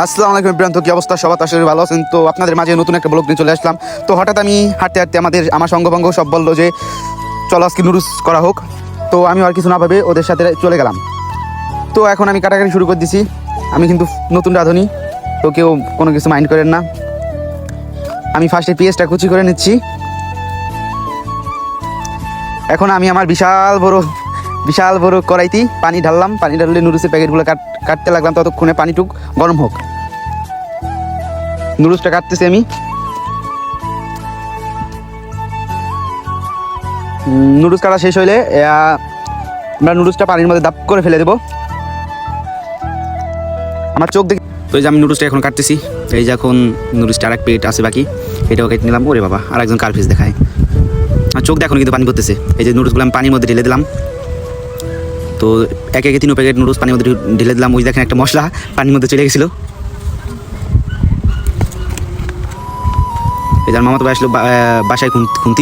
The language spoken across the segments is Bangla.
আসসালামু আলাইকুম প্রিয়ান্ত, কি অবস্থা? সবাই আশা করি ভালো আছেন। তো আপনাদের মাঝে নতুন একটা ব্লগ নিয়ে চলে আসলাম। তো হঠাৎ আমি হাঁটতে হাঁটতে আমার সঙ্গভঙ্গ সব বললো যে চলো আজকে নুডলস করা হোক। তো আমি আর কিছু না ভাবে ওদের সাথে চলে গেলাম। তো এখন আমি কাটাকাটি শুরু করে দিছি। আমি কিন্তু নতুন রাঁধুনি, তো কেউ কোনো কিছু মাইন্ড করেন না। আমি ফার্স্টে পেঁয়াজটা কুচি করে নিচ্ছি। এখন আমি আমার বিশাল বড় কড়াইতে পানি ঢাললাম। পানি ঢাললে নুডলসের প্যাকেটগুলো কাটতে লাগলাম। ততক্ষণে পানিটুক গরম হোক। নুডলসটা কাটতেছি আমি। নুডলস কাটা শেষ হইলে আমরা নুডলসটা পানির মধ্যে দাপ করে ফেলে দেবো। আমার চোখ দেখে তো এই যে আমি নুডলসটা এখন কাটতেছি। এই যে এখন নুডলসটা আর এক প্লেট আছে বাকি, এটাও কেটে নিলাম। ওরে বাবা, আর একজন কার পিস দেখায়। আমার চোখ দেখুন কিন্তু পানি করতেছে। এই যে নুডলসগুলো আমি পানির মধ্যে ঢেলে দিলাম। তো একে একে 3 প্যাকেট নুডলস পানির মধ্যে ঢেলে দিলাম। ওই দেখেন একটা মশলা পানির মধ্যে চলে গেছিলো। এই যার মামা তো আসলো বাসায় খুন্তি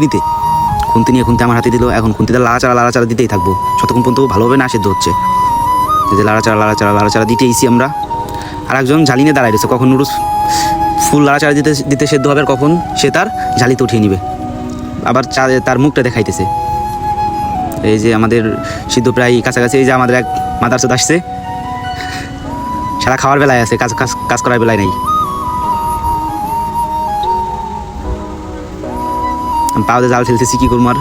নিয়ে আমার হাতে দিল। এখন খুন্তিটা লাড়াচাড়া দিতেই থাকবো যতক্ষণ পর্যন্ত ভালোভাবে না সেদ্ধ হচ্ছে। এই যে লাড়াচাড়া দিতেইছি আমরা। আর একজন ঝালি নিয়ে দাঁড়ায় রয়েছে, কখন নুডলস ফুল লাড়াচাড়া দিতে সেদ্ধ হবে আর কখন সে তার ঝালিতে উঠিয়ে নিবে। আবার তার মুখটা দেখাইতেছে। এই যে আমাদের সিদ্ধ প্রায় কাছাকাছি। এই যে আমাদের এক মাদারচোদ আসছে, সারা খাওয়ার বেলায় আছে, কাজ করার বেলায় নেই। পাওয়া জাল ফেলতেছি, কি করবো আর।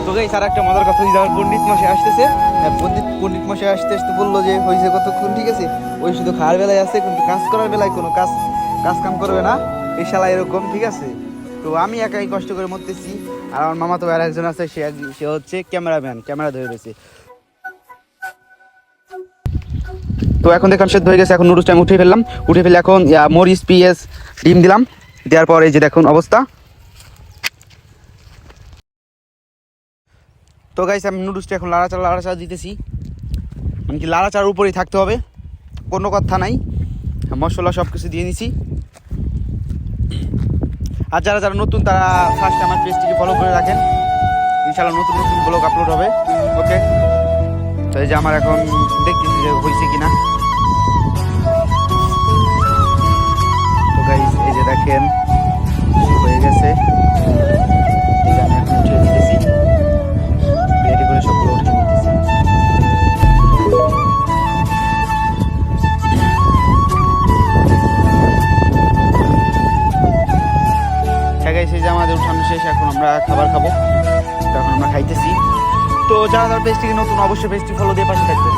তো গাইস আর একটা মজার কথা, আমার পণ্ডিত মশাই আসতেছে। পণ্ডিত মশাই আসতে বললো যে হয়েছে কতক্ষণ, ঠিক আছে, ওই শুধু খাওয়ার বেলায় আছে, কিন্তু কাজ করার বেলায় কোনো কাজ কাম করবে না। এই শালা এরকম, ঠিক আছে। তো আমি একাই কষ্ট করে মরতেছি। আর আমার মামা তো আর একজন আছে, সে হচ্ছে ক্যামেরাম্যান, ক্যামেরা ধরে রয়েছে। তো এখন দেখুন সেদ্ধ হয়ে গেছে। এখন নুডলসটা আমি উঠে ফেলে এখন মরিচ পেঁয়াজ ডিম দিলাম। দেওয়ার পরে এই যে দেখুন অবস্থা। তো গাইস আমি নুডলসটা এখন লাড়াচাড়া দিতেছি। মানে কি লাড়াচাড়ার উপরেই থাকতে হবে, কোনো কথা নাই। মশলা সব কিছু দিয়ে নিছি। আর যারা নতুন তারা ফার্স্ট আমার পেজটিকে ফলো করে রাখেন। ইনশাআল্লাহ নতুন ব্লগ আপলোড হবে। ওকে, তো এই যে আমার এখন দেখতেছি যে হয়েছে কিনা। তো গাইস এই যে দেখেন হয়ে গেছে। আমি এখন উঠিয়ে দিতেছি, রেডি করে সবগুলো উঠিয়ে নিতেছি। এই যে আমাদের উঠানো শেষ। এখন আমরা খাবার খাবো। তখন আমরা খাইতেছি। তো যারা পেজটিকে নতুন অবশ্যই পেজটি ফলো দিয়ে পাশে থাকবেন।